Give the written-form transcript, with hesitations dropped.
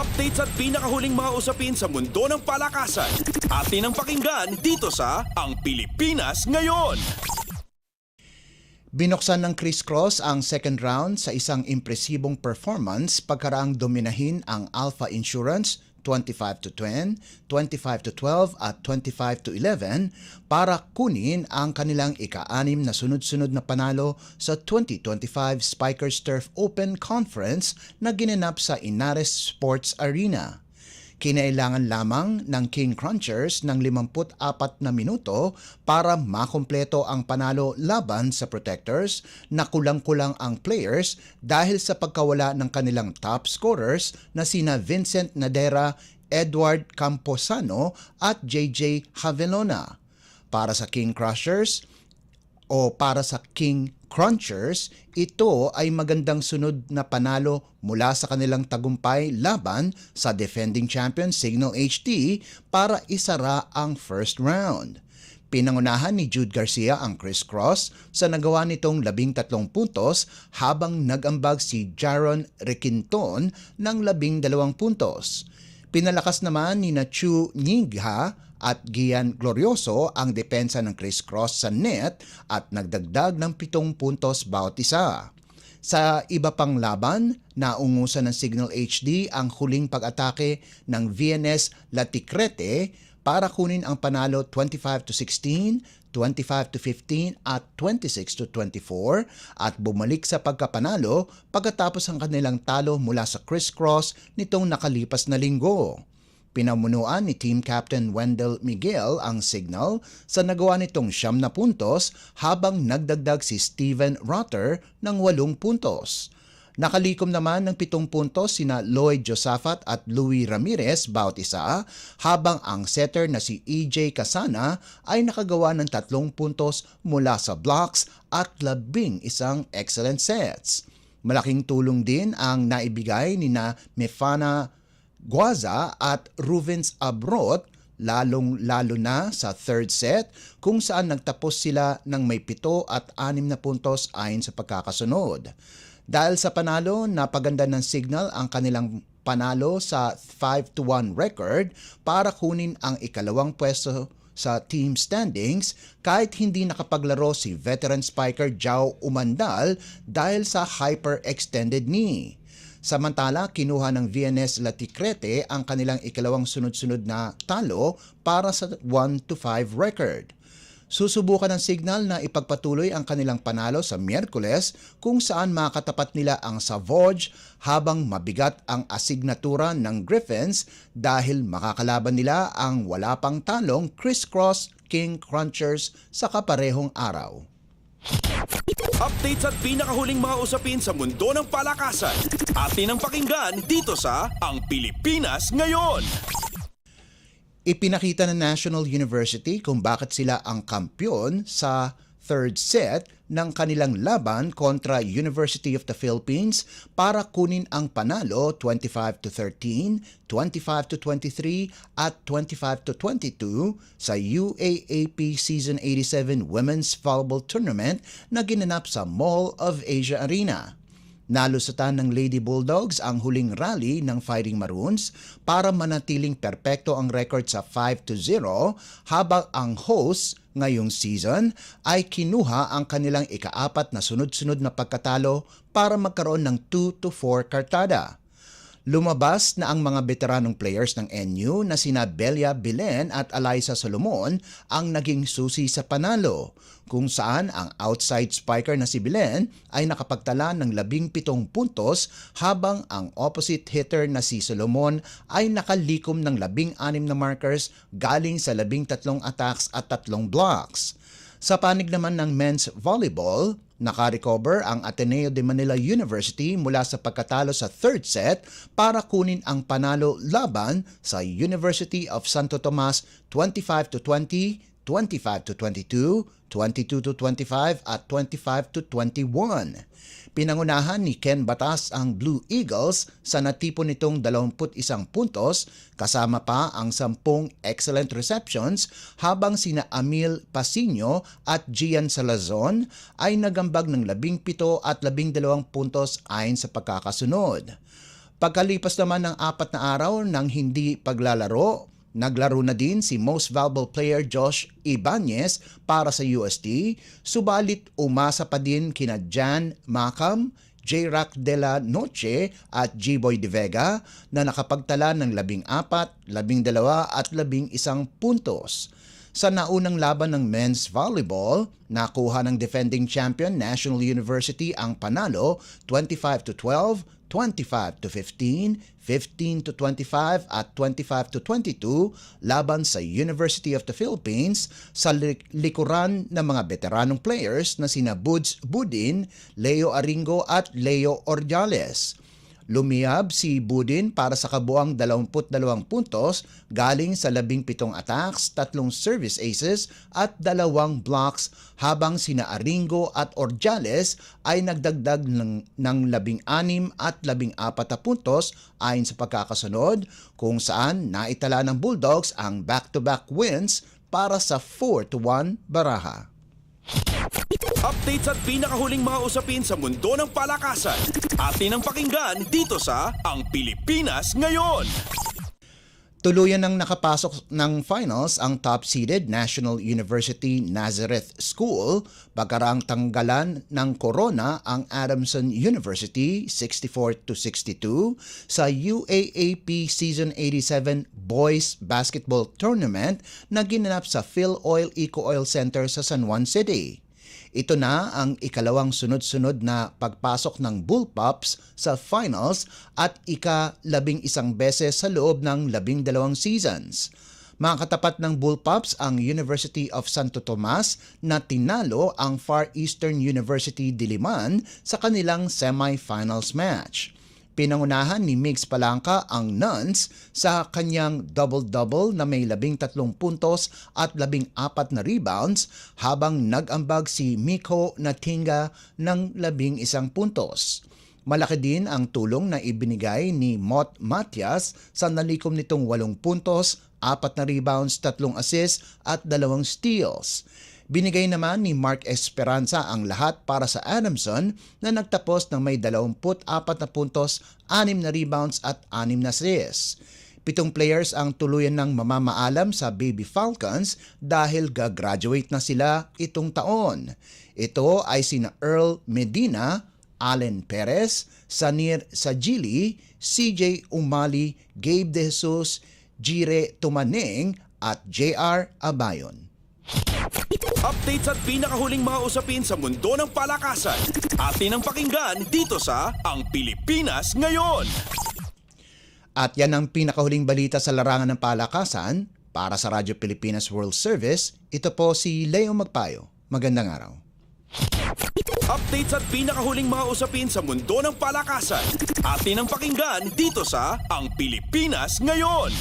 Updates at pinakahuling mga usapin sa mundo ng palakasan. Atin ang pakinggan dito sa Ang Pilipinas Ngayon. Binuksan ng Chris Cross ang second round sa isang impresibong performance pagkaraang dominahin ang Alpha Insurance 25-10, 25-12 at 25-11 para kunin ang kanilang ika-6 na sunod-sunod na panalo sa 2025 Spikers Turf Open Conference na ginanap sa Inares Sports Arena. Kinailangan lamang ng King Crunchers ng 54 na minuto para makumpleto ang panalo laban sa Protectors na kulang-kulang ang players dahil sa pagkawala ng kanilang top scorers na sina Vincent Nadera, Edward Camposano at JJ Havelona. Para sa King Crushers o para sa King Crunchers, ito ay magandang sunod na panalo mula sa kanilang tagumpay laban sa defending champion Signal HT para isara ang first round. Pinangunahan ni Jude Garcia ang Chris Cross sa nagawa nitong 13 puntos habang nag-ambag si Jaron Requinton ng 12 puntos. Pinalakas naman ni Chu Nyingha at Gian Glorioso ang depensa ng Chris Cross sa net at nagdagdag ng 7 puntos bawat isa. Sa iba pang laban, naungusan ng Signal HD ang huling pag-atake ng VNS Laticrete para kunin ang panalo 25-16, 25-15 at 26-24 at bumalik sa pagkapanalo pagkatapos ang kanilang talo mula sa Chris Cross nitong nakalipas na linggo. Pinamunuan ni Team Captain Wendell Miguel ang Signal sa nagawa nitong 9 puntos habang nagdagdag si Steven Rotter ng 8 puntos. Nakalikom naman ng 7 puntos sina Lloyd Josafat at Louie Ramirez bawat isa habang ang setter na si EJ Casana ay nakagawa ng 3 puntos mula sa blocks at 11 excellent sets. Malaking tulong din ang naibigay ni na Mefana Guaza at Ruvens Abrot lalong-lalo na sa third set kung saan nagtapos sila ng may 7 at 6 na puntos ayon sa pagkakasunod. Dahil sa panalo, napaganda ng Signal ang kanilang panalo sa 5-1 record para kunin ang ikalawang pwesto sa team standings kahit hindi nakapaglaro si veteran spiker Jao Umandal dahil sa hyperextended knee. Samantala, kinuha ng VNS Laticrete ang kanilang ikalawang sunod-sunod na talo para sa 1-5 record. Susubukan ng Signal na ipagpatuloy ang kanilang panalo sa Miyerkules kung saan makatapat nila ang Savoj habang mabigat ang asignatura ng Griffins dahil makakalaban nila ang wala pang talong Chris Cross King Crunchers sa kaparehong araw. Updates at pinakahuling mga usapin sa mundo ng palakasan. Atin ang pakinggan dito sa Ang Pilipinas Ngayon. Ipinakita ng National University kung bakit sila ang kampiyon sa third set ng kanilang laban kontra University of the Philippines para kunin ang panalo 25-13, 25-23 at 25-22 sa UAAP Season 87 Women's Volleyball Tournament na ginanap sa Mall of Asia Arena. Nalusutan ng Lady Bulldogs ang huling rally ng Fighting Maroons para manatiling perpekto ang record sa 5-0 habang ang hosts ngayong season ay kinuha ang kanilang ika-4 na sunod-sunod na pagkatalo para magkaroon ng 2-4 kartada. Lumabas na ang mga veteranong players ng NU na sina Belia Bilen at Alyssa Solomon ang naging susi sa panalo, kung saan ang outside spiker na si Bilen ay nakapagtala ng 17 puntos habang ang opposite hitter na si Solomon ay nakalikom ng 16 na markers galing sa 13 attacks at 3 blocks. Sa panig naman ng men's volleyball, nakarecover ang Ateneo de Manila University mula sa pagkatalo sa third set para kunin ang panalo laban sa University of Santo Tomas 25-20, 25-22, 22-25 at 25-21. Pinangunahan ni Ken Batas ang Blue Eagles sa natipon nitong 21 puntos kasama pa ang 10 excellent receptions habang sina Amil Pasino at Gian Salazon ay nagambag ng 17 at 12 puntos ayon sa pagkakasunod. Pagkalipas naman ng 4 na araw ng hindi paglalaro, naglaro na din si Most Valuable Player Josh Ibanez para sa UST, subalit umasa pa din kina Jan Macam, J-Rock de la Noche at G-Boy De Vega na nakapagtala ng 14, 12 at 11 puntos. Sa naunang laban ng men's volleyball, nakuha ng defending champion National University ang panalo 25-12, 25-15, 15-25 at 25-22 laban sa University of the Philippines sa likuran ng mga veteranong players na sina Buds Budin, Leo Aringo at Leo Ordiales. Lumiyab si Budin para sa kabuang 22 puntos galing sa 17 attacks, 3 service aces at 2 blocks habang sina Aringo at Ordiales ay nagdagdag ng 16 at 14 puntos ayon sa pagkakasunod kung saan naitala ng Bulldogs ang back-to-back wins para sa 4-1 baraha. Updates at pinakahuling mga usapin sa mundo ng palakasan. Atin ang pakinggan dito sa Ang Pilipinas Ngayon. Tuluyan nang nakapasok ng finals ang top-seeded National University Nazareth School pagkaraang tanggalan ng korona ang Adamson University 64-62 sa UAAP Season 87 Boys Basketball Tournament na ginanap sa Phil Oil Eco Oil Center sa San Juan City. Ito na ang ikalawang sunod-sunod na pagpasok ng Bullpups sa finals at ika-11 beses sa loob ng 12 seasons. Makakatapat ng Bullpups ang University of Santo Tomas na tinalo ang Far Eastern University Diliman sa kanilang semifinals match. Pinangunahan ni Migs Palangka ang Nuns sa kanyang double-double na may 13 puntos at 14 na rebounds habang nag-ambag si Miko Natinga ng 11 puntos. Malaki din ang tulong na ibinigay ni Mot Matias sa nalikom nitong 8 puntos, 4 na rebounds, 3 assists at 2 steals. Binigay naman ni Mark Esperanza ang lahat para sa Adamson na nagtapos ng may 24 na puntos, 6 na rebounds at 6 na assists. 7 players ang tuluyan ng mamamaalam sa Baby Falcons dahil gagraduate na sila itong taon. Ito ay sina Earl Medina, Allen Perez, Sanir Sajili, CJ Umali, Gabe De Jesus, Jire Tumaneng at JR Abayon. Updates at pinakahuling mga usapin sa mundo ng palakasan. Atin ang pakinggan dito sa Ang Pilipinas Ngayon. At yan ang pinakahuling balita sa larangan ng palakasan. Para sa Radyo Pilipinas World Service, ito po si Leo Magpayo. Magandang araw. Updates at pinakahuling mga usapin sa mundo ng palakasan. Atin ang pakinggan dito sa Ang Pilipinas Ngayon.